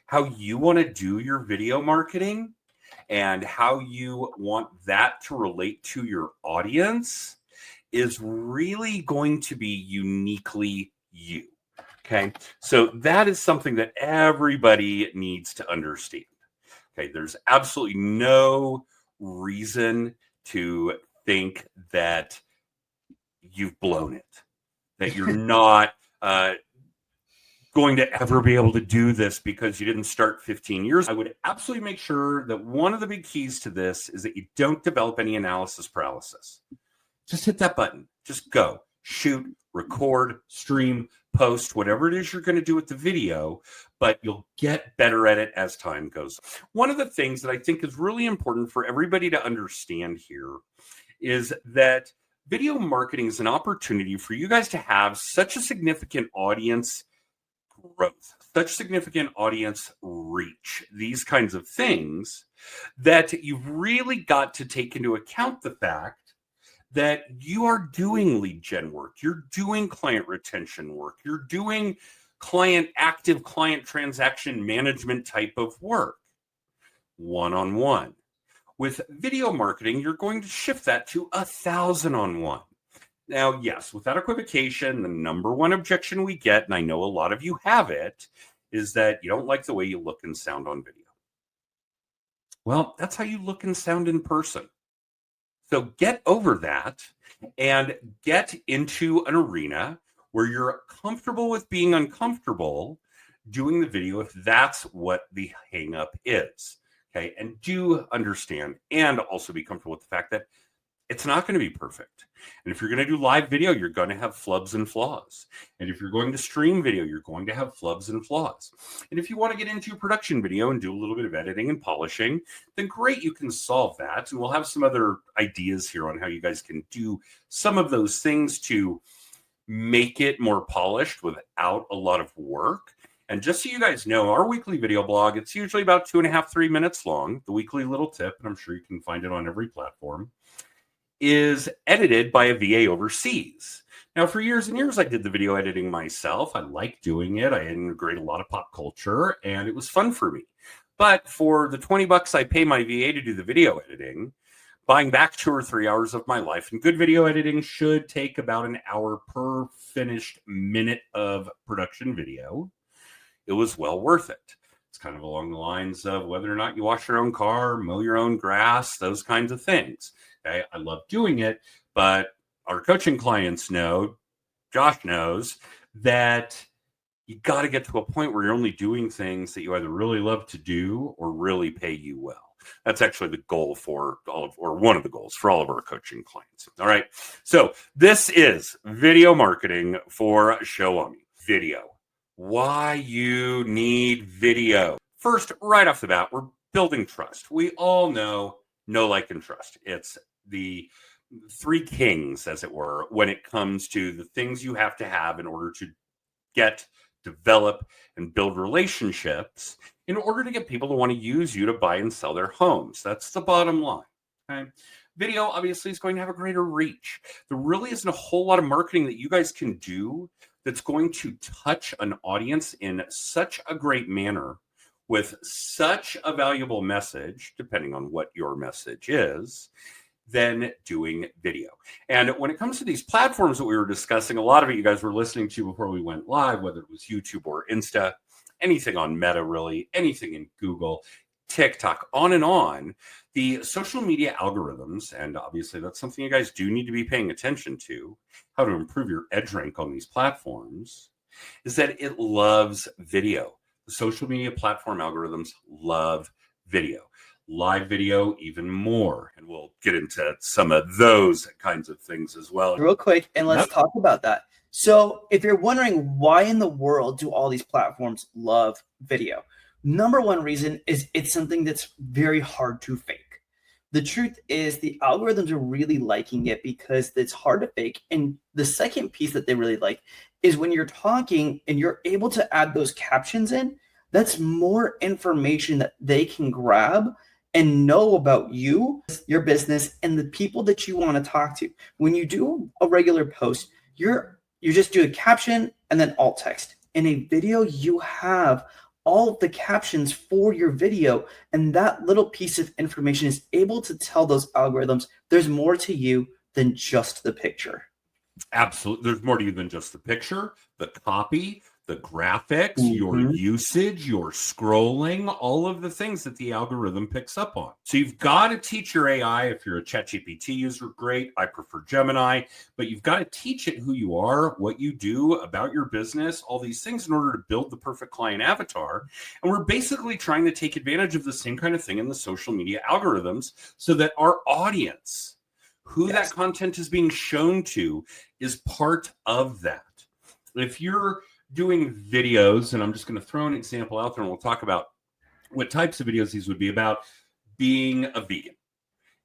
how you want to do your video marketing and how you want that to relate to your audience is really going to be uniquely you. Okay. So that is something that everybody needs to understand. Okay. There's absolutely no reason to think that you've blown it, that you're not going to ever be able to do this because you didn't start 15 years. I would absolutely make sure that one of the big keys to this is that you don't develop any analysis paralysis. Just hit that button. Just go, shoot, record, stream, post, whatever it is you're going to do with the video, but you'll get better at it as time goes. One of the things that I think is really important for everybody to understand here is that video marketing is an opportunity for you guys to have such a significant audience growth, such significant audience reach, these kinds of things, that you've really got to take into account the fact that you are doing lead gen work, you're doing client retention work, you're doing active client transaction management type of work, one-on-one. With video marketing, you're going to shift that to 1,000-on-1. Now, yes, without equivocation, the number one objection we get, and I know a lot of you have it, is that you don't like the way you look and sound on video. Well, that's how you look and sound in person. So get over that and get into an arena where you're comfortable with being uncomfortable doing the video if that's what the hang up is. Okay. And do understand and also be comfortable with the fact that it's not going to be perfect. And if you're going to do live video, you're going to have flubs and flaws. And if you're going to stream video, you're going to have flubs and flaws. And if you want to get into production video and do a little bit of editing and polishing, then great, you can solve that. And we'll have some other ideas here on how you guys can do some of those things to make it more polished without a lot of work. And just so you guys know, our weekly video blog, it's usually about 2.5, 3 minutes long, the weekly little tip, and I'm sure you can find it on every platform, is edited by a VA overseas. Now, for years and years, I did the video editing myself. I like doing it. I integrate a lot of pop culture, and it was fun for me. But for the $20 I pay my VA to do the video editing, buying back 2 or 3 hours of my life, and good video editing should take about an hour per finished minute of production video, it was well worth it. It's kind of along the lines of whether or not you wash your own car, mow your own grass, those kinds of things. Okay, I love doing it, but our coaching clients know, Josh knows, that you got to get to a point where you're only doing things that you either really love to do or really pay you well. That's actually the goal for all of, or one of the goals for all of our coaching clients. All right. So this is video marketing for Show Me. Video. Why you need video. First, right off the bat, we're building trust. We all know like, and trust. It's the 3 kings, as it were, when it comes to the things you have to have in order to get, develop, and build relationships in order to get people to want to use you to buy and sell their homes. That's the bottom line. Okay? Video obviously is going to have a greater reach. There really isn't a whole lot of marketing that you guys can do that's going to touch an audience in such a great manner with such a valuable message, depending on what your message is, than doing video. And when it comes to these platforms that we were discussing, a lot of it you guys were listening to before we went live, whether it was YouTube or Insta, anything on Meta, really, anything in Google, TikTok, on, the social media algorithms, and obviously that's something you guys do need to be paying attention to, how to improve your edge rank on these platforms, is that it loves video. The social media platform algorithms love video. Live video even more, and we'll get into some of those kinds of things as well real quick, and let's talk about that. So if you're wondering why in the world do all these platforms love video, number one reason is it's something that's very hard to fake. The truth is the algorithms are really liking it because it's hard to fake. And the second piece that they really like is when you're talking and you're able to add those captions in, that's more information that they can grab and know about you, your business, and the people that you want to talk to. When you do a regular post, you just do a caption and then alt text. In a video, you have all of the captions for your video. And that little piece of information is able to tell those algorithms there's more to you than just the picture. Absolutely. There's more to you than just the picture, the copy, the graphics, your usage, your scrolling, all of the things that the algorithm picks up on. So you've got to teach your AI. If you're a ChatGPT user, great. I prefer Gemini, but you've got to teach it who you are, what you do, about your business, all these things in order to build the perfect client avatar. And we're basically trying to take advantage of the same kind of thing in the social media algorithms so that our audience, who that content is being shown to, is part of that. If you're doing videos, and I'm just going to throw an example out there and we'll talk about what types of videos these would be about, being a vegan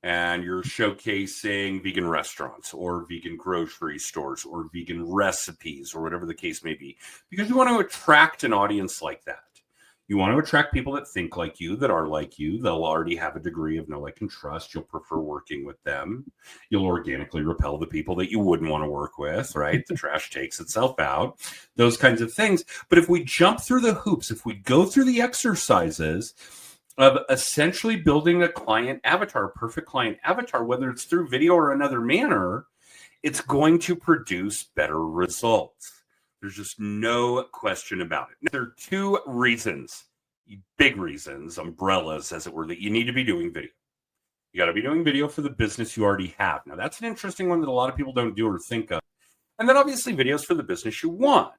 and you're showcasing vegan restaurants or vegan grocery stores or vegan recipes or whatever the case may be, because you want to attract an audience like that. You want to attract people that think like you, that are like you. They'll already have a degree of know, like, and trust. You'll prefer working with them. You'll organically repel the people that you wouldn't want to work with, right? The trash takes itself out, those kinds of things. But if we jump through the hoops, if we go through the exercises of essentially building a client avatar, a perfect client avatar, whether it's through video or another manner, it's going to produce better results. There's just no question about it. There are two reasons, big reasons, umbrellas, as it were, that you need to be doing video. You got to be doing video for the business you already have. Now, that's an interesting one that a lot of people don't do or think of. And then obviously videos for the business you want.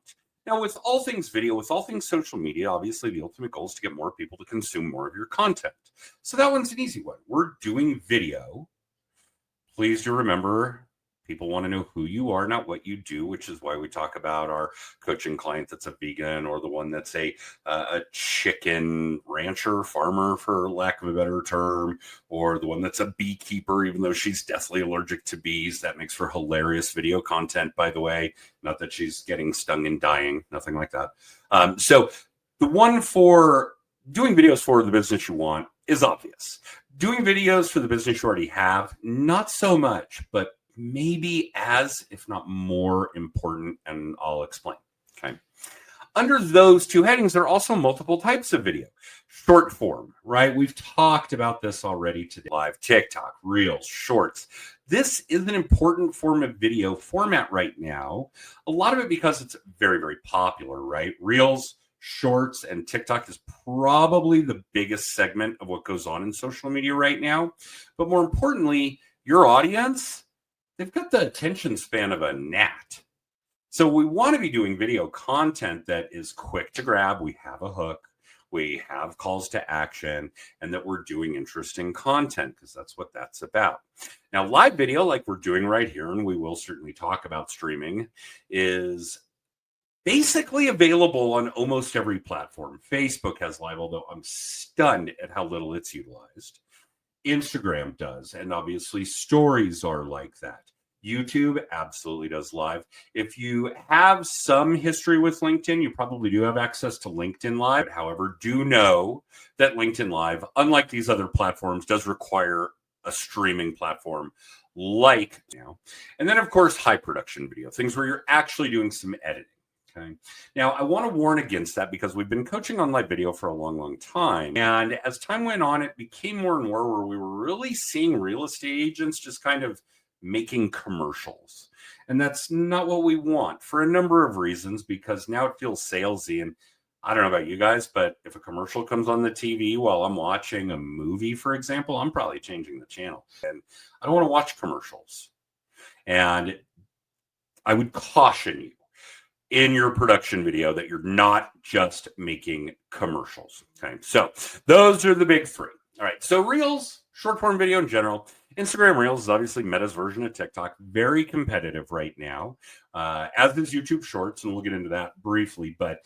Now, with all things video, with all things social media, obviously the ultimate goal is to get more people to consume more of your content. So that one's an easy one. We're doing video. Please do remember, people want to know who you are, not what you do, which is why we talk about our coaching client that's a vegan, or the one that's a chicken rancher, farmer, for lack of a better term, or the one that's a beekeeper, even though she's deathly allergic to bees. That makes for hilarious video content, by the way. Not that she's getting stung and dying, nothing like that. So the one for doing videos for the business you want is obvious. Doing videos for the business you already have, not so much, but maybe as, if not more important, and I'll explain. Okay. Under those two headings, there are also multiple types of video. Short form, right? We've talked about this already today. Live, TikTok, Reels, Shorts. This is an important form of video format right now. A lot of it because it's very, very popular, right? Reels, Shorts, and TikTok is probably the biggest segment of what goes on in social media right now. But more importantly, your audience, they've got the attention span of a gnat. So we want to be doing video content that is quick to grab. We have a hook, we have calls to action, and that we're doing interesting content, because that's what that's about. Now, live video, like we're doing right here, and we will certainly talk about streaming, is basically available on almost every platform. Facebook has live, although I'm stunned at how little it's utilized. Instagram does, and obviously stories are like that. YouTube absolutely does live. If you have some history with LinkedIn, you probably do have access to LinkedIn Live. However, do know that LinkedIn Live, unlike these other platforms, does require a streaming platform like now. And then, of course, high production video, things where you're actually doing some editing. Okay. Now, I want to warn against that, because we've been coaching on live video for a long, long time. And as time went on, it became more and more where we were really seeing real estate agents just kind of making commercials. And that's not what we want, for a number of reasons, because now it feels salesy. And I don't know about you guys, but if a commercial comes on the TV while I'm watching a movie, for example, I'm probably changing the channel. And I don't want to watch commercials. And I would caution you in your production video that you're not just making commercials. Okay, so those are the big three. All right, so Reels, short form video in general. Instagram Reels is obviously Meta's version of TikTok, very competitive right now, as is YouTube Shorts, and we'll get into that briefly. But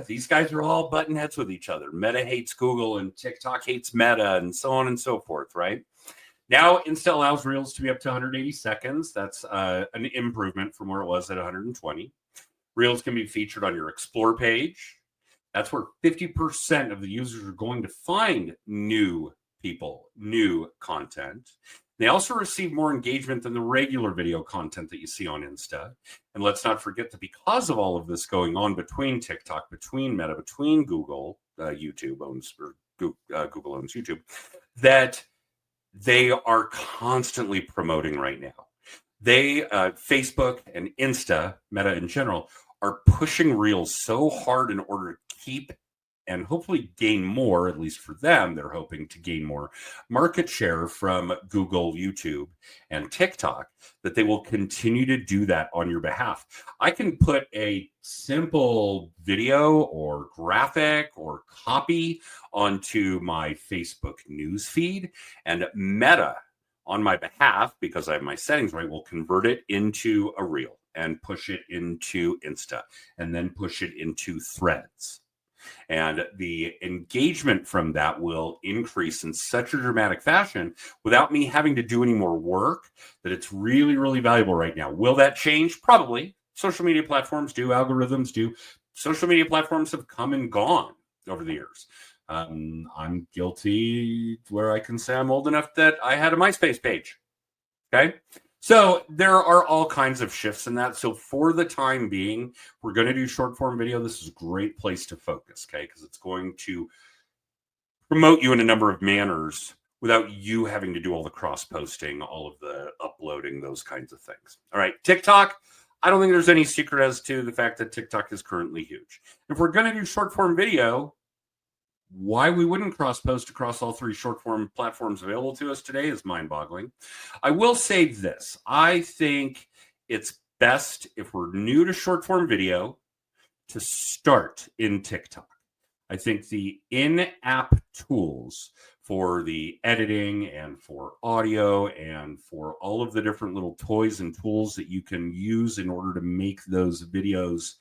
these guys are all button heads with each other. Meta hates Google, and TikTok hates Meta, and so on and so forth, right? Now, Insta allows Reels to be up to 180 seconds. That's an improvement from where it was at 120. Reels can be featured on your Explore page. That's where 50% of the users are going to find new people, new content. They also receive more engagement than the regular video content that you see on Insta. And let's not forget that because of all of this going on between TikTok, between Meta, between Google, Google owns YouTube, that they are constantly promoting right now. They, Facebook and Insta, Meta in general, are pushing Reels so hard in order to keep and hopefully gain more, at least for them, they're hoping to gain more market share from Google, YouTube, and TikTok, that they will continue to do that on your behalf. I can put a simple video or graphic or copy onto my Facebook news feed, and Meta, on my behalf, because I have my settings right, will convert it into a reel and push it into Insta and then push it into Threads. And the engagement from that will increase in such a dramatic fashion without me having to do any more work, that it's really, really valuable right now. Will that change? Probably. Social media platforms do, algorithms do. Social media platforms have come and gone over the years. I'm guilty where I can say I'm old enough that I had a MySpace page. Okay. So there are all kinds of shifts in that. So for the time being, we're going to do short form video. This is a great place to focus, okay? Because it's going to promote you in a number of manners without you having to do all the cross posting, all of the uploading, those kinds of things. All right, TikTok. I don't think there's any secret as to the fact that TikTok is currently huge. If we're going to do short form video, why we wouldn't cross post across all three short form platforms available to us today is mind boggling. I will say this. I think it's best, if we're new to short form video, to start in TikTok. I think the in-app tools for the editing and for audio and for all of the different little toys and tools that you can use in order to make those videos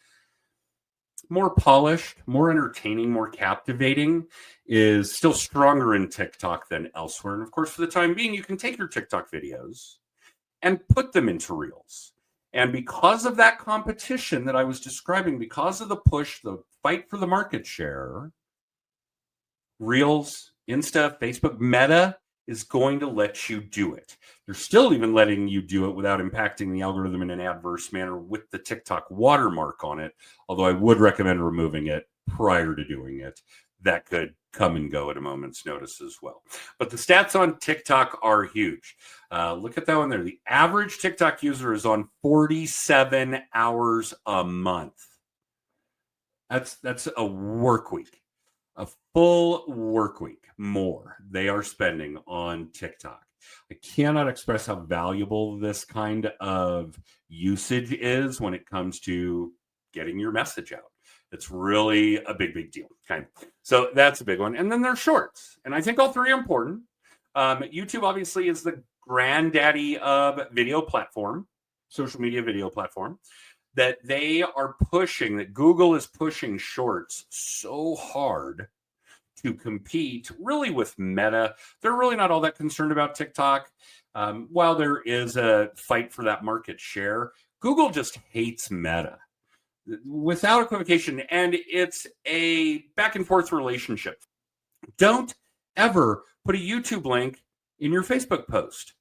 more polished, more entertaining, more captivating, is still stronger in TikTok than elsewhere. And of course, for the time being, you can take your TikTok videos and put them into Reels. And because of that competition that I was describing, because of the push, the fight for the market share, Reels, Insta, Facebook, Meta is going to let you do it. They're still even letting you do it without impacting the algorithm in an adverse manner with the TikTok watermark on it, although I would recommend removing it prior to doing it. That could come and go at a moment's notice as well. But the stats on TikTok are huge. Look at that one there. The average TikTok user is on 47 hours a month. That's a work week. A full work week more they are spending on TikTok. I cannot express how valuable this kind of usage is when it comes to getting your message out. It's really a big, big deal. Okay. So that's a big one. And then there's shorts. And I think all three are important. YouTube obviously is the granddaddy of video platform, social media video platform, that they are pushing, that Google is pushing shorts so hard to compete really with Meta. They're really not all that concerned about TikTok. While there is a fight for that market share, Google just hates Meta without equivocation. And it's a back and forth relationship. Don't ever put a YouTube link in your Facebook post.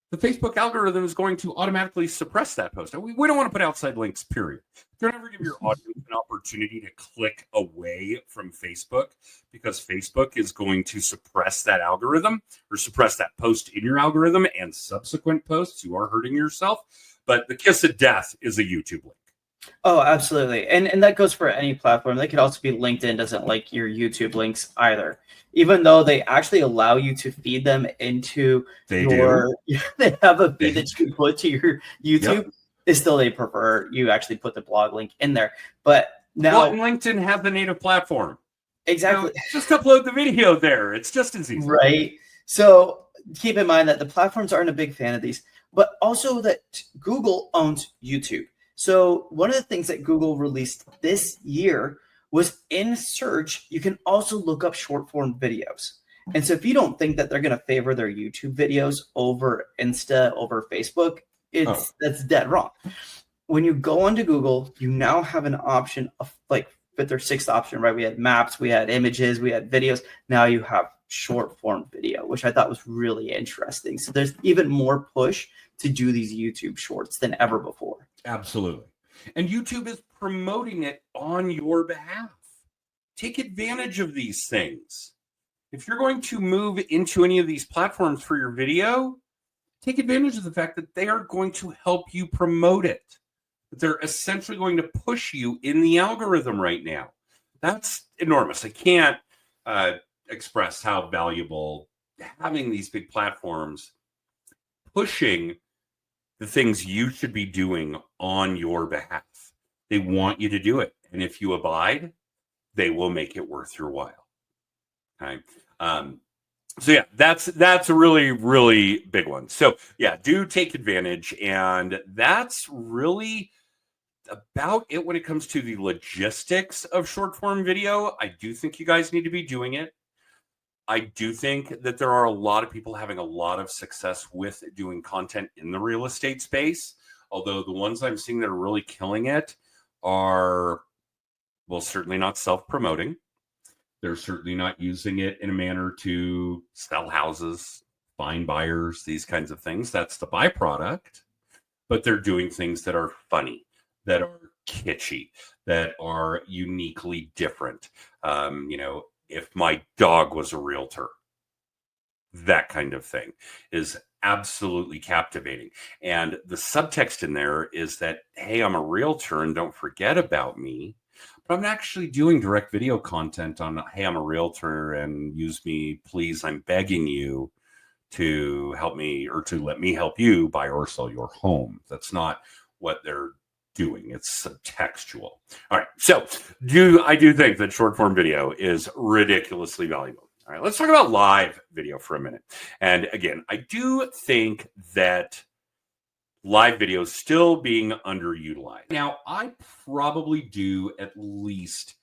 The Facebook algorithm is going to automatically suppress that post. We don't want to put outside links, period. Don't ever give your audience an opportunity to click away from Facebook, because Facebook is going to suppress that algorithm or suppress that post in your algorithm and subsequent posts. You are hurting yourself. But the kiss of death is a YouTube link. Oh, absolutely. And that goes for any platform. They could also be LinkedIn doesn't like your YouTube links either. Even though they actually allow you to feed them into they have a feed that you put to your YouTube. Yep. They prefer you actually put the blog link in there. But now LinkedIn have the native platform. Exactly. Just upload the video there. It's just as easy. Right. So keep in mind that the platforms aren't a big fan of these, but also that Google owns YouTube. So one of the things that Google released this year was in search, you can also look up short form videos. And so if you don't think that they're going to favor their YouTube videos over Insta, over Facebook, that's dead wrong. When you go onto Google, you now have an option of like fifth or sixth option, right? We had maps, we had images, we had videos. Now you have short form video, which I thought was really interesting. So there's even more push to do these YouTube shorts than ever before. Absolutely. And YouTube is promoting it on your behalf. Take advantage of these things. If you're going to move into any of these platforms for your video, take advantage of the fact that they are going to help you promote it. That they're essentially going to push you in the algorithm right now. That's enormous. I can't express how valuable having these big platforms pushing the things you should be doing on your behalf. They want you to do it. And if you abide, they will make it worth your while. Okay. So yeah, that's a really, really big one. So yeah, do take advantage. And that's really about it when it comes to the logistics of short form video. I do think you guys need to be doing it. I do think that there are a lot of people having a lot of success with doing content in the real estate space. Although the ones I'm seeing that are really killing it are, well, certainly not self-promoting. They're certainly not using it in a manner to sell houses, find buyers, these kinds of things. That's the byproduct. But they're doing things that are funny, that are kitschy, that are uniquely different. If my dog was a realtor, that kind of thing is absolutely captivating. And the subtext in there is that, hey, I'm a realtor and don't forget about me. But I'm actually doing direct video content on, hey, I'm a realtor and use me, please. I'm begging you to help me or to let me help you buy or sell your home. That's not what they're doing. It's subtextual. All right. So I do think that short form video is ridiculously valuable. All right. Let's talk about live video for a minute. And again, I do think that live video is still being underutilized. Now, I probably do at least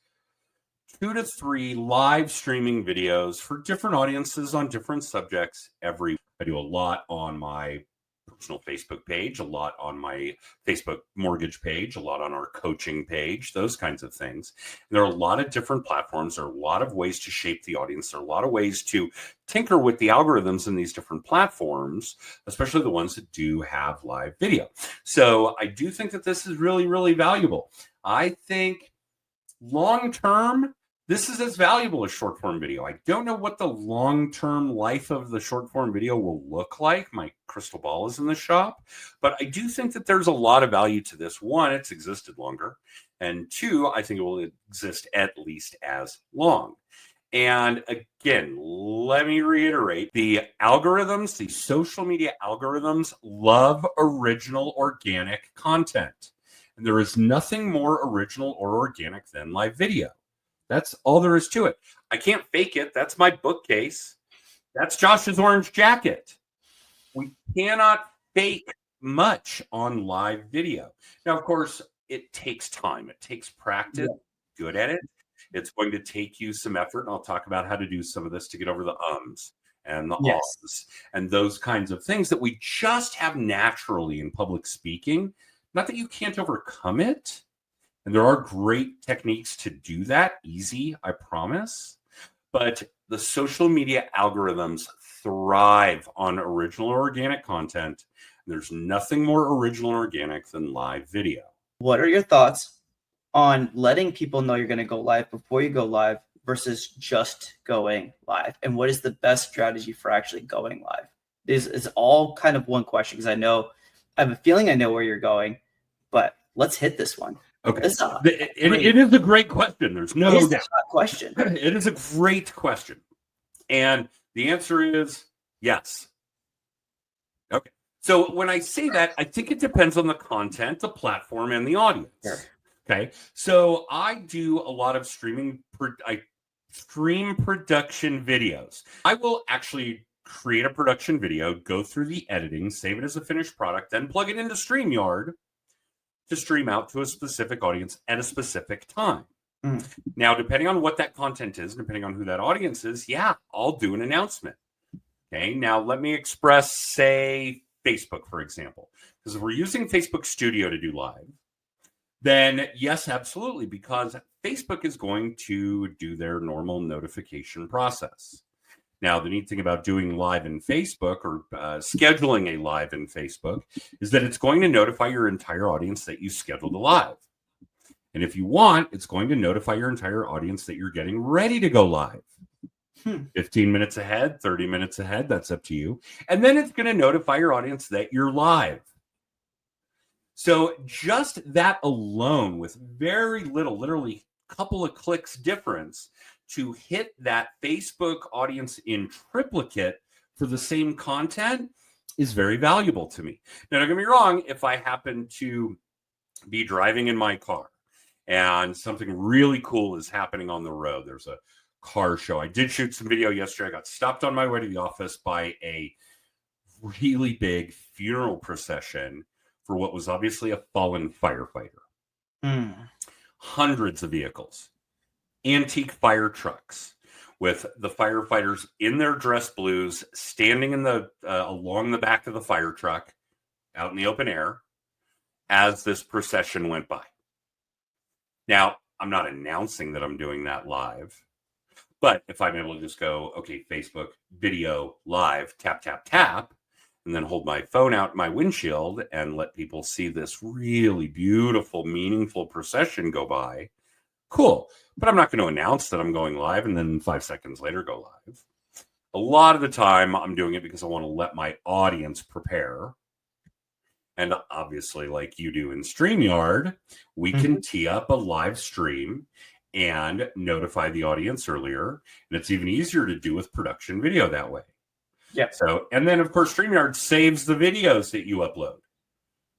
2 to 3 live streaming videos for different audiences on different subjects every week. I do a lot on my personal Facebook page, a lot on my Facebook mortgage page, a lot on our coaching page, those kinds of things. And there are a lot of different platforms. There are a lot of ways to shape the audience. There are a lot of ways to tinker with the algorithms in these different platforms, especially the ones that do have live video. So I do think that this is really, really valuable. I think long-term, this is as valuable as short form video. I don't know what the long-term life of the short form video will look like. My crystal ball is in the shop, but I do think that there's a lot of value to this. One, it's existed longer. And two, I think it will exist at least as long. And again, let me reiterate, the algorithms, the social media algorithms love original organic content. And there is nothing more original or organic than live video. That's all there is to it. I can't fake it. That's my bookcase. That's Josh's orange jacket. We cannot fake much on live video. Now, of course, it takes time. It takes practice. Yeah. Good at it. It's going to take you some effort. And I'll talk about how to do some of this to get over the ums and the ahs and those kinds of things that we just have naturally in public speaking. Not that you can't overcome it. And there are great techniques to do that. Easy, I promise. But the social media algorithms thrive on original or organic content. And there's nothing more original or organic than live video. What are your thoughts on letting people know you're going to go live before you go live versus just going live? And what is the best strategy for actually going live? It's all kind of one question, because I have a feeling I know where you're going, but let's hit this one. Okay. It is a great question. There's no doubt. Question. It is a great question. And the answer is yes. Okay. So when I say that, I think it depends on the content, the platform, and the audience. Sure. Okay. So I do a lot of stream production videos. I will actually create a production video, go through the editing, save it as a finished product, then plug it into StreamYard to stream out to a specific audience at a specific time. Now, depending on what that content is, depending on who that audience is, yeah, I'll do an announcement. Okay, now let me express, say, Facebook, for example. Because if we're using Facebook Studio to do live, then yes, absolutely, because Facebook is going to do their normal notification process. Now, the neat thing about doing live in Facebook or scheduling a live in Facebook is that it's going to notify your entire audience that you scheduled a live. And if you want, it's going to notify your entire audience that you're getting ready to go live. 15 minutes ahead, 30 minutes ahead, that's up to you. And then it's going to notify your audience that you're live. So just that alone, with very little, literally a couple of clicks difference, to hit that Facebook audience in triplicate for the same content is very valuable to me. Now, don't get me wrong, if I happen to be driving in my car and something really cool is happening on the road, there's a car show. I did shoot some video yesterday. I got stopped on my way to the office by a really big funeral procession for what was obviously a fallen firefighter. Hundreds of vehicles. Antique fire trucks with the firefighters in their dress blues standing in the along the back of the fire truck out in the open air as this procession went by. Now, I'm not announcing that I'm doing that live, but if I'm able to just go, okay, Facebook video live, tap, tap, tap, and then hold my phone out my windshield and let people see this really beautiful, meaningful procession go by, cool. But I'm not going to announce that I'm going live and then 5 seconds later go live. A lot of the time I'm doing it because I want to let my audience prepare. And obviously, like you do in StreamYard, we can tee up a live stream and notify the audience earlier. And it's even easier to do with production video that way. Yeah. So, and then of course, StreamYard saves the videos that you upload.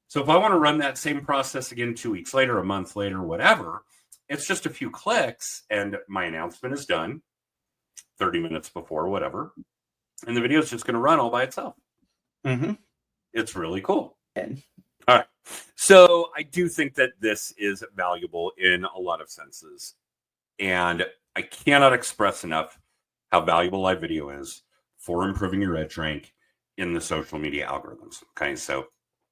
So if I want to run that same process again 2 weeks later, a month later, whatever, it's just a few clicks and my announcement is done 30 minutes before, whatever. And the video is just going to run all by itself. It's really cool. All right. So I do think that this is valuable in a lot of senses. And I cannot express enough how valuable live video is for improving your edge rank in the social media algorithms. Okay. So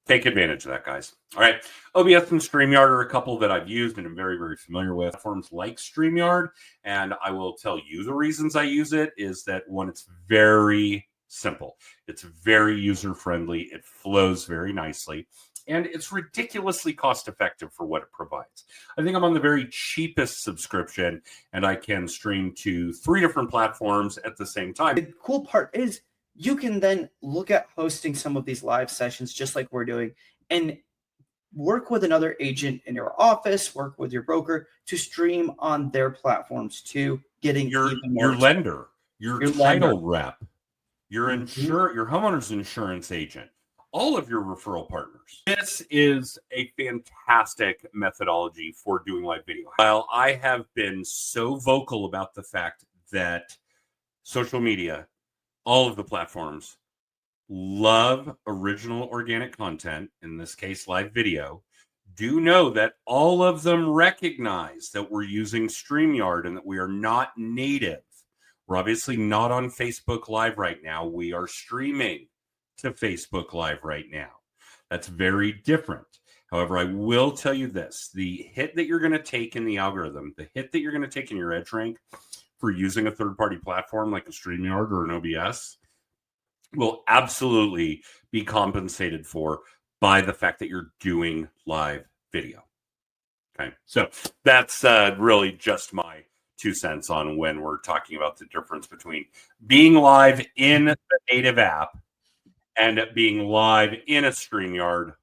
take advantage of that, guys. All right. OBS and StreamYard are a couple that I've used and I'm very, very familiar with. Platforms like StreamYard. And I will tell you the reasons I use it is that, one, it's very simple. It's very user-friendly. It flows very nicely. And it's ridiculously cost-effective for what it provides. I think I'm on the very cheapest subscription, and I can stream to 3 different platforms at the same time. The cool part is you can then look at hosting some of these live sessions just like we're doing and work with another agent in your office, work with your broker to stream on their platforms too, getting your more lender, your title rep, your your homeowner's insurance agent, all of your referral partners. This is a fantastic methodology for doing live video. While I have been so vocal about the fact that social media, all of the platforms, love original organic content, in this case, live video, do know that all of them recognize that we're using StreamYard and that we are not native. We're obviously not on Facebook Live right now. We are streaming to Facebook Live right now. That's very different. However, I will tell you this. The hit that you're going to take in the algorithm, the hit that you're going to take in your edge rank for using a third-party platform like a StreamYard or an OBS will absolutely be compensated for by the fact that you're doing live video. Okay, so that's really just my 2 cents on when we're talking about the difference between being live in the native app and being live in a StreamYard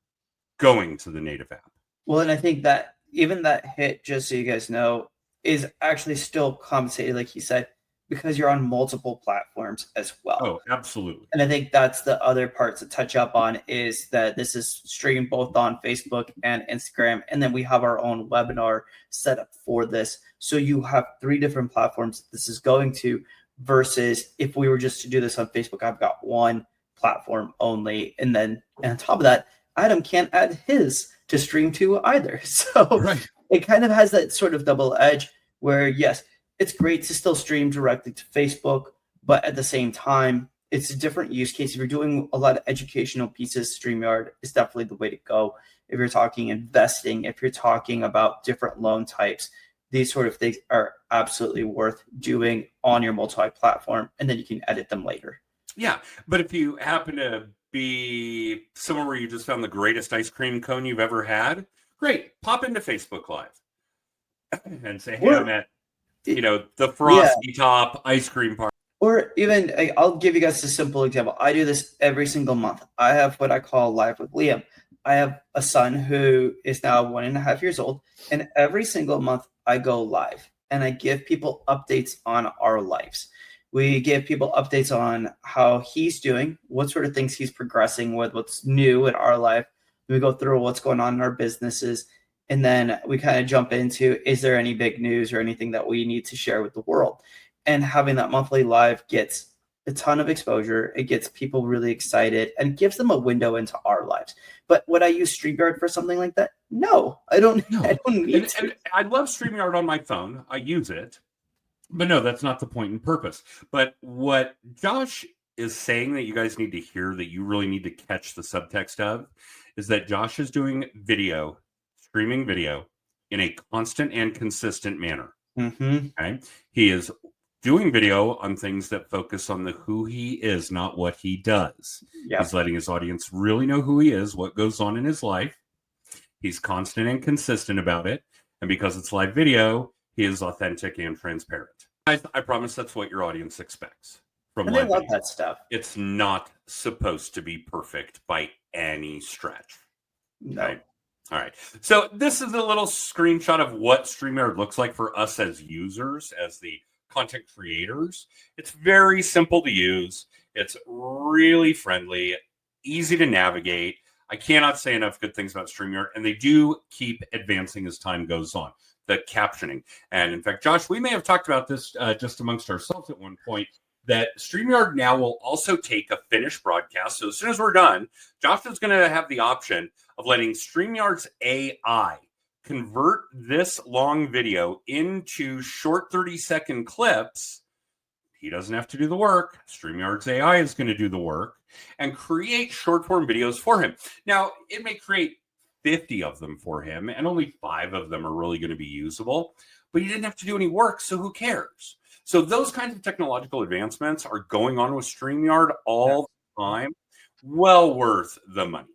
going to the native app. Well, and I think that even that hit, just so you guys know, is actually still compensated, like you said, because you're on multiple platforms as well. Oh, absolutely. And I think that's the other part to touch up on is that this is streamed both on Facebook and Instagram. And then we have our own webinar set up for this. So you have 3 different platforms this is going to, versus if we were just to do this on Facebook, I've got 1 platform only. And then on top of that, Adam can't add his to stream to either. So It kind of has that sort of double edge where, yes, it's great to still stream directly to Facebook, but at the same time, it's a different use case. If you're doing a lot of educational pieces, StreamYard is definitely the way to go. If you're talking investing, if you're talking about different loan types, these sort of things are absolutely worth doing on your multi-platform, and then you can edit them later. Yeah, but if you happen to be somewhere where you just found the greatest ice cream cone you've ever had, great, pop into Facebook Live and say, hey, I'm at, the Frosty Top ice cream party. Or even, I'll give you guys a simple example. I do this every single month. I have what I call Live with Liam. I have a son who is now 1.5 years old, and every single month I go live and I give people updates on our lives. We give people updates on how he's doing, what sort of things he's progressing with, what's new in our life. We go through what's going on in our businesses, and then we kind of jump into, is there any big news or anything that we need to share with the world? And having that monthly live gets a ton of exposure. It gets people really excited and gives them a window into our lives. But would I use StreamYard for something like that? No, I don't. No. I don't need to. And I love StreamYard on my phone. I use it. But no, that's not the point and purpose. But what Josh is saying that you guys need to hear, that you really need to catch the subtext of, is that Josh is doing video, streaming video, in a constant and consistent manner. Mm-hmm. Okay? He is doing video on things that focus on the who he is, not what he does. Yep. He's letting his audience really know who he is, what goes on in his life. He's constant and consistent about it. And because it's live video, he is authentic and transparent. I promise that's what your audience expects from live video. I love that stuff. It's not supposed to be perfect by any stretch. No. Okay? All right. So this is a little screenshot of what StreamYard looks like for us as users, as the content creators. It's very simple to use. It's really friendly, easy to navigate. I cannot say enough good things about StreamYard, and they do keep advancing as time goes on. The captioning. And in fact, Josh, we may have talked about this just amongst ourselves at one point, that StreamYard now will also take a finished broadcast. So as soon as we're done, Josh is going to have the option of letting StreamYard's AI convert this long video into short 30-second clips. He doesn't have to do the work. StreamYard's AI is going to do the work and create short-form videos for him. Now, it may create 50 of them for him, and only 5 of them are really going to be usable, but he didn't have to do any work, so who cares? So those kinds of technological advancements are going on with StreamYard all the time. Well worth the money.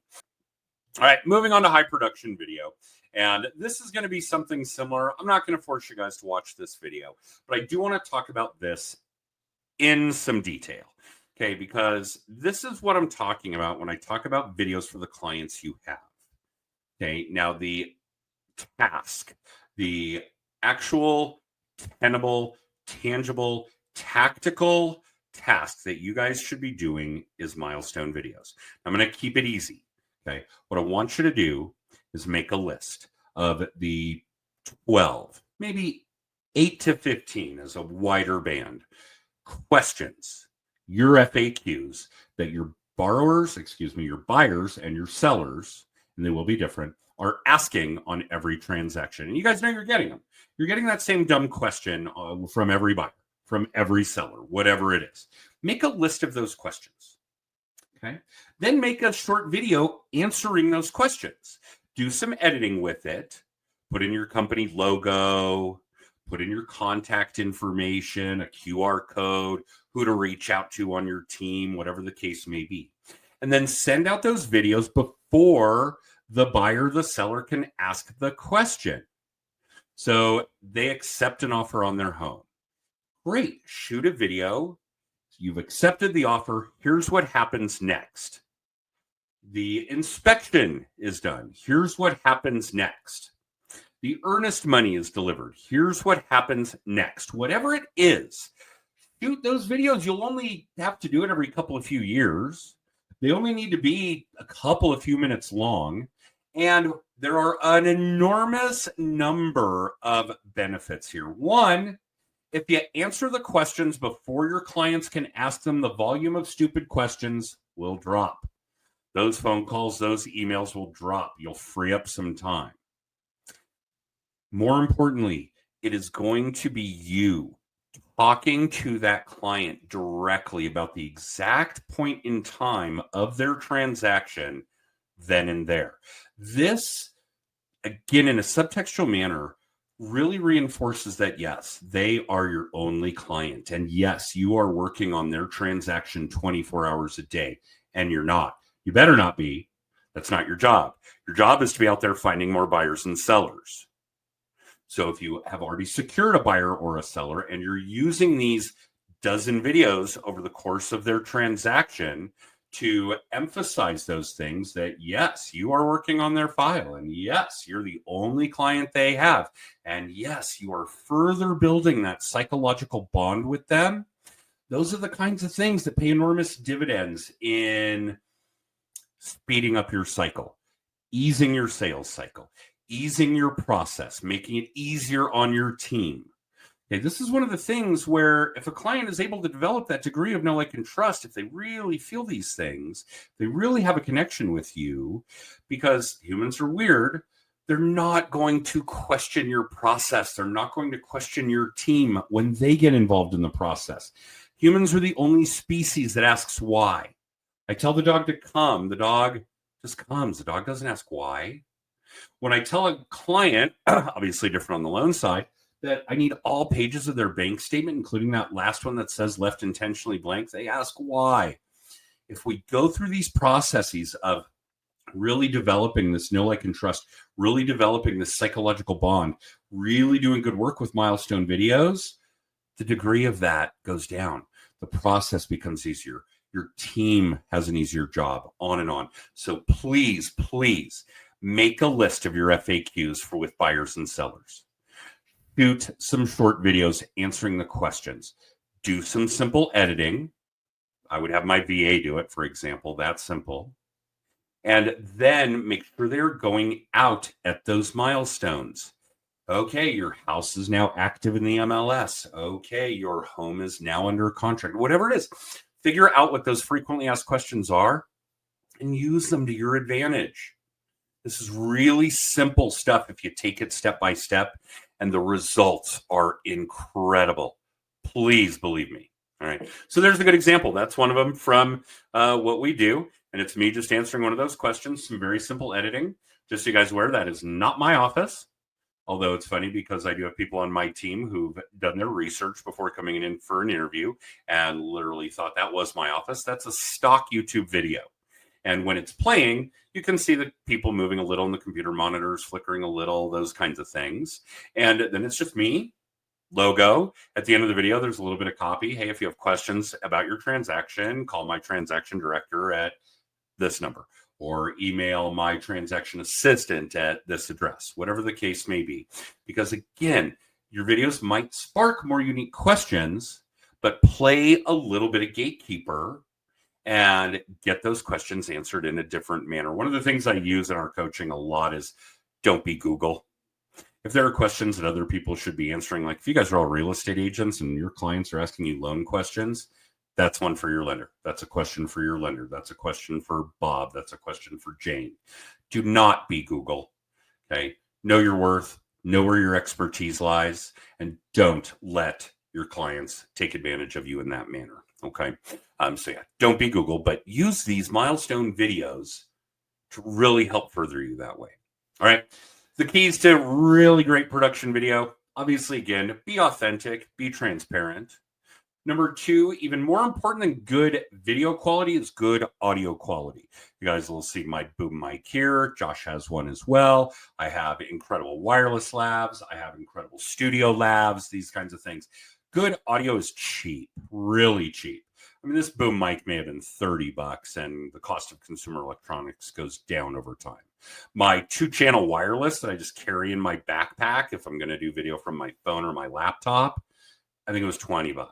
All right, moving on to high production video. And this is going to be something similar. I'm not going to force you guys to watch this video, but I do want to talk about this in some detail. Okay, because this is what I'm talking about when I talk about videos for the clients you have. Okay, now the task, the actual tenable, tangible, tactical task that you guys should be doing is Milestone videos. I'm going to keep it easy. Okay, what I want you to do is make a list of the 12, maybe 8 to 15 as a wider band, questions, your FAQs that your buyers and your sellers, and they will be different, are asking on every transaction. And you guys know you're getting them. You're getting that same dumb question from every buyer, from every seller, whatever it is. Make a list of those questions. Okay. Then make a short video answering those questions. Do some editing with it. Put in your company logo, put in your contact information, a QR code, who to reach out to on your team, whatever the case may be. And then send out those videos before the buyer, the seller can ask the question. So they accept an offer on their home. Great. Shoot a video. You've accepted the offer. Here's what happens next. The inspection is done. Here's what happens next. The earnest money is delivered. Here's what happens next. Whatever it is, shoot those videos. You'll only have to do it every couple of few years. They only need to be a couple of few minutes long. And there are an enormous number of benefits here. One, if you answer the questions before your clients can ask them, the volume of stupid questions will drop. Those phone calls, those emails will drop. You'll free up some time. More importantly, it is going to be you talking to that client directly about the exact point in time of their transaction then and there. This, again, in a subtextual manner, really reinforces that, yes, they are your only client. And yes, you are working on their transaction 24 hours a day. And you're not. You better not be. That's not your job. Your job is to be out there finding more buyers and sellers. So if you have already secured a buyer or a seller and you're using these dozen videos over the course of their transaction to emphasize those things, that yes, you are working on their file, and yes, you're the only client they have, and yes, you are further building that psychological bond with them. Those are the kinds of things that pay enormous dividends in speeding up your cycle, easing your sales cycle, easing your process, making it easier on your team. Okay, this is one of the things where if a client is able to develop that degree of know, like, and trust, if they really feel these things, they really have a connection with you, because humans are weird. They're not going to question your process. They're not going to question your team when they get involved in the process. Humans are the only species that asks why. I tell the dog to come. The dog just comes. The dog doesn't ask why. When I tell a client, obviously different on the loan side, that I need all pages of their bank statement, including that last one that says left intentionally blank, they ask why. If we go through these processes of really developing this know, like, and trust, really developing this psychological bond, really doing good work with Milestone videos, the degree of that goes down. The process becomes easier. Your team has an easier job, on and on. So please, please make a list of your FAQs with buyers and sellers. Shoot some short videos answering the questions. Do some simple editing. I would have my VA do it, for example. That's simple. And then make sure they're going out at those milestones. Okay, your house is now active in the MLS. Okay, your home is now under contract. Whatever it is, figure out what those frequently asked questions are and use them to your advantage. This is really simple stuff if you take it step by step, and the results are incredible. Please believe me. All right. So there's a good example. That's one of them from what we do. And it's me just answering one of those questions, some very simple editing. Just so you guys aware, that is not my office. Although it's funny because I do have people on my team who've done their research before coming in for an interview and literally thought that was my office. That's a stock YouTube video. And when it's playing, you can see the people moving a little in the computer monitors, flickering a little, those kinds of things. And then it's just me, logo. At the end of the video, there's a little bit of copy. Hey, if you have questions about your transaction, call my transaction director at this number, or email my transaction assistant at this address, whatever the case may be. Because again, your videos might spark more unique questions, but play a little bit of gatekeeper and get those questions answered in a different manner. One of the things I use in our coaching a lot is don't be Google. If there are questions that other people should be answering, like if you guys are all real estate agents and your clients are asking you loan questions, that's one for your lender. That's a question for your lender. That's a question for Bob. That's a question for Jane. Do not be Google. Okay. Know your worth, know where your expertise lies, and don't let your clients take advantage of you in that manner. Okay. So yeah, don't be Google, but use these Milestone videos to really help further you that way. All right. The keys to really great production video, obviously, again, be authentic, be transparent. Number two, even more important than good video quality is good audio quality. You guys will see my boom mic here. Josh has one as well. I have incredible wireless labs. I have incredible studio labs, these kinds of things. Good audio is cheap, really cheap. I mean, this boom mic may have been $30, and the cost of consumer electronics goes down over time. My 2-channel wireless that I just carry in my backpack if I'm going to do video from my phone or my laptop, I think it was $20.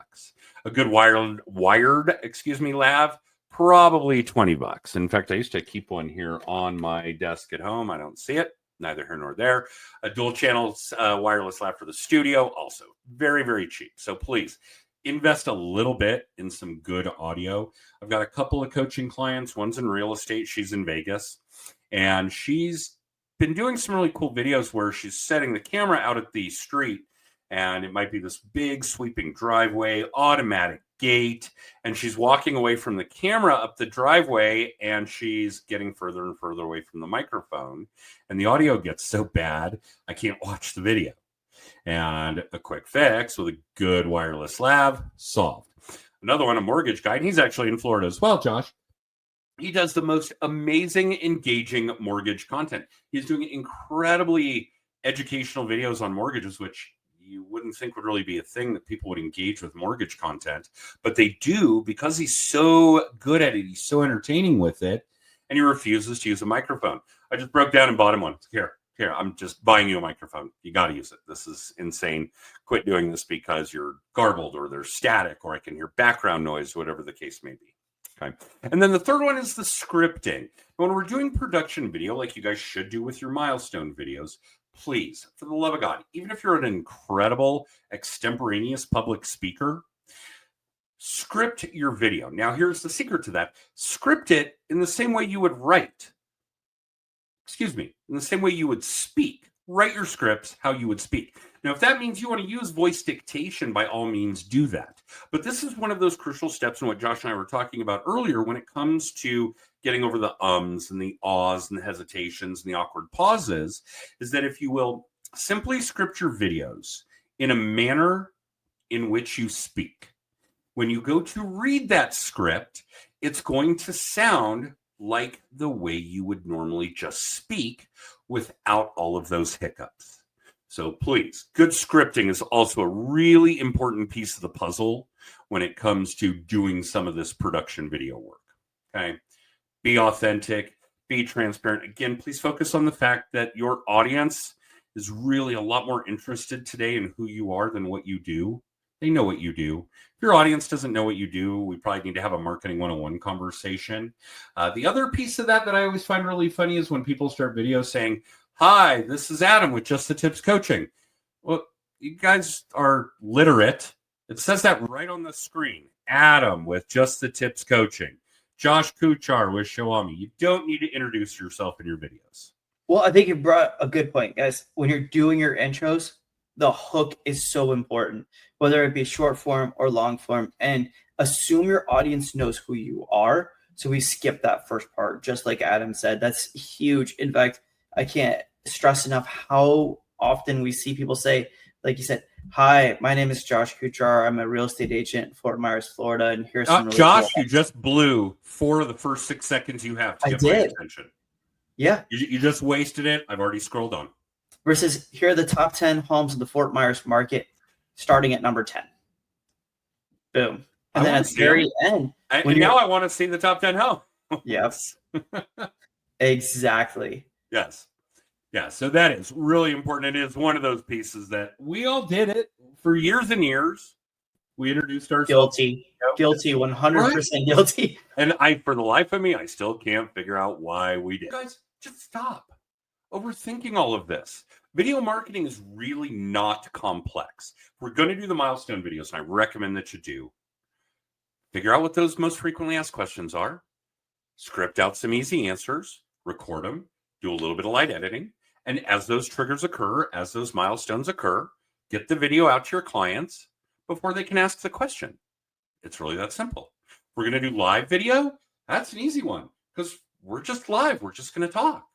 A good wired lab, probably $20. In fact, I used to keep one here on my desk at home. I don't see it. Neither here nor there. A dual channel wireless lab for the studio, also very, very cheap. So please invest a little bit in some good audio. I've got a couple of coaching clients. One's in real estate. She's in Vegas. And she's been doing some really cool videos where she's setting the camera out at the street. And it might be this big sweeping driveway, automatic gate. And she's walking away from the camera up the driveway, and she's getting further and further away from the microphone. And the audio gets so bad, I can't watch the video. And a quick fix with a good wireless lav, solved. Another one, a mortgage guy, and he's actually in Florida as well, Josh. He does the most amazing, engaging mortgage content. He's doing incredibly educational videos on mortgages, which you wouldn't think would really be a thing that people would engage with mortgage content, but they do because he's so good at it. He's so entertaining with it, and he refuses to use a microphone. I just broke down and bought him one. Here, I'm just buying you a microphone. You got to use it. This is insane. Quit doing this because you're garbled or there's static or I can hear background noise, whatever the case may be. Okay. And then the third one is the scripting. When we're doing production video, like you guys should do with your Milestone videos, please, for the love of God, even if you're an incredible extemporaneous public speaker, script your video. Now, here's the secret to that. Script it in the same way you would write. In the same way you would speak. Write your scripts how you would speak. Now, if that means you want to use voice dictation, by all means do that. But this is one of those crucial steps in what Josh and I were talking about earlier when it comes to getting over the ums and the ahs and the hesitations and the awkward pauses, is that if you will simply script your videos in a manner in which you speak. When you go to read that script, it's going to sound like the way you would normally just speak without all of those hiccups. So please, good scripting is also a really important piece of the puzzle when it comes to doing some of this production video work. Okay. Be authentic, be transparent. Again, please focus on the fact that your audience is really a lot more interested today in who you are than what you do. They know what you do. If your audience doesn't know what you do, we probably need to have a marketing 101 conversation. The other piece of that I always find really funny is when people start videos saying, "Hi, this is Adam with Just the Tips Coaching." Well, you guys are literate. It says that right on the screen. Adam with Just the Tips Coaching. Josh Kuchar with Xiaomi. You don't need to introduce yourself in your videos. Well, I think you brought a good point, guys. When you're doing your intros, the hook is so important, whether it be short form or long form, and assume your audience knows who you are. So we skip that first part, just like Adam said. That's huge. In fact, I can't stress enough how often we see people say, like you said, "Hi, my name is Josh Kuchar. I'm a real estate agent in Fort Myers, Florida, and here's some really Josh, cool you just blew 4 of the first 6 seconds you have to get my attention. Yeah. You just wasted it. I've already scrolled on. Versus here are the top 10 homes in the Fort Myers market, starting at number 10. Boom. And then at the very end. And now I want to see the top 10 homes. Yes. Exactly. Yes. Yeah. So that is really important. It is one of those pieces that we all did it for years and years. We introduced ourselves. Guilty, 100% guilty. And for the life of me, I still can't figure out why we did. Guys, just stop overthinking all of this. Video marketing is really not complex. We're going to do the Milestone videos, and I recommend that you do. Figure out what those most frequently asked questions are. Script out some easy answers. Record them. Do a little bit of light editing. And as those triggers occur, as those milestones occur, get the video out to your clients before they can ask the question. It's really that simple. We're going to do live video. That's an easy one because we're just live. We're just going to talk.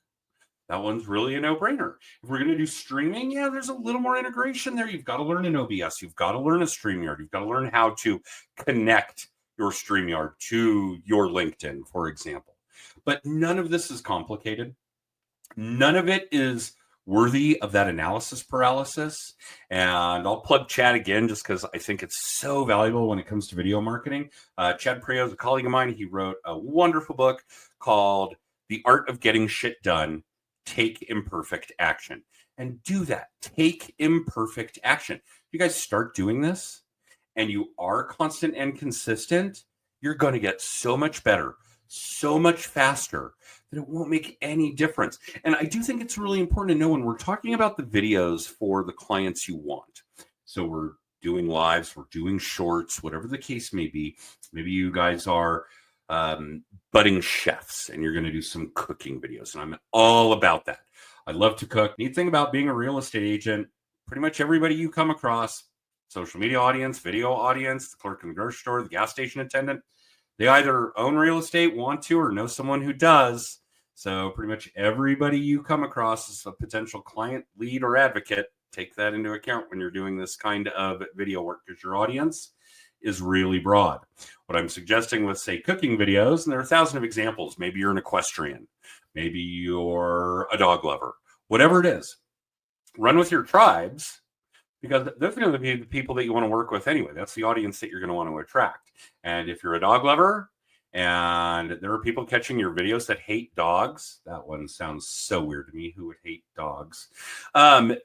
That one's really a no-brainer. If we're going to do streaming, yeah, there's a little more integration there. You've got to learn an OBS. You've got to learn a StreamYard. You've got to learn how to connect your StreamYard to your LinkedIn, for example. But none of this is complicated. None of it is worthy of that analysis paralysis. And I'll plug Chad again just because I think it's so valuable when it comes to video marketing. Chad Preo is a colleague of mine. He wrote a wonderful book called The Art of Getting Shit Done. Take imperfect action. And do that. Take imperfect action. You guys start doing this and you are constant and consistent, you're going to get so much better, so much faster that it won't make any difference. And I do think it's really important to know when we're talking about the videos for the clients you want. So we're doing lives, we're doing shorts, whatever the case may be. Maybe you guys are budding chefs and you're going to do some cooking videos. And I'm all about that. I love to cook. Neat thing about being a real estate agent, pretty much everybody you come across, social media audience, video audience, the clerk in the grocery store, the gas station attendant, they either own real estate, want to, or know someone who does. So pretty much everybody you come across is a potential client, lead, or advocate take that into account when you're doing this kind of video work, because your audience is really broad. What I'm suggesting with, say, cooking videos, and there are 1,000 of examples. Maybe you're an equestrian, maybe you're a dog lover, whatever it is, run with your tribes, because those are going to be the people that you want to work with anyway. That's the audience that you're going to want to attract. And if you're a dog lover and there are people catching your videos that hate dogs, that one sounds so weird to me, who would hate dogs,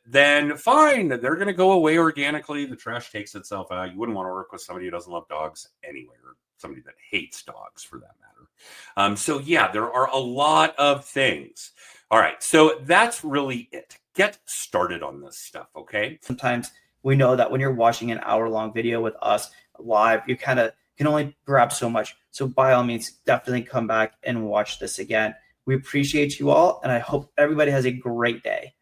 then fine, they're going to go away organically. The trash takes itself out. You wouldn't want to work with somebody who doesn't love dogs anyway, or somebody that hates dogs for that matter. So yeah, there are a lot of things. All right, so that's really it. Get started on this stuff, okay? Sometimes we know that when you're watching an hour-long video with us live, you kind of can only grab so much. So by all means, definitely come back and watch this again. We appreciate you all, and I hope everybody has a great day.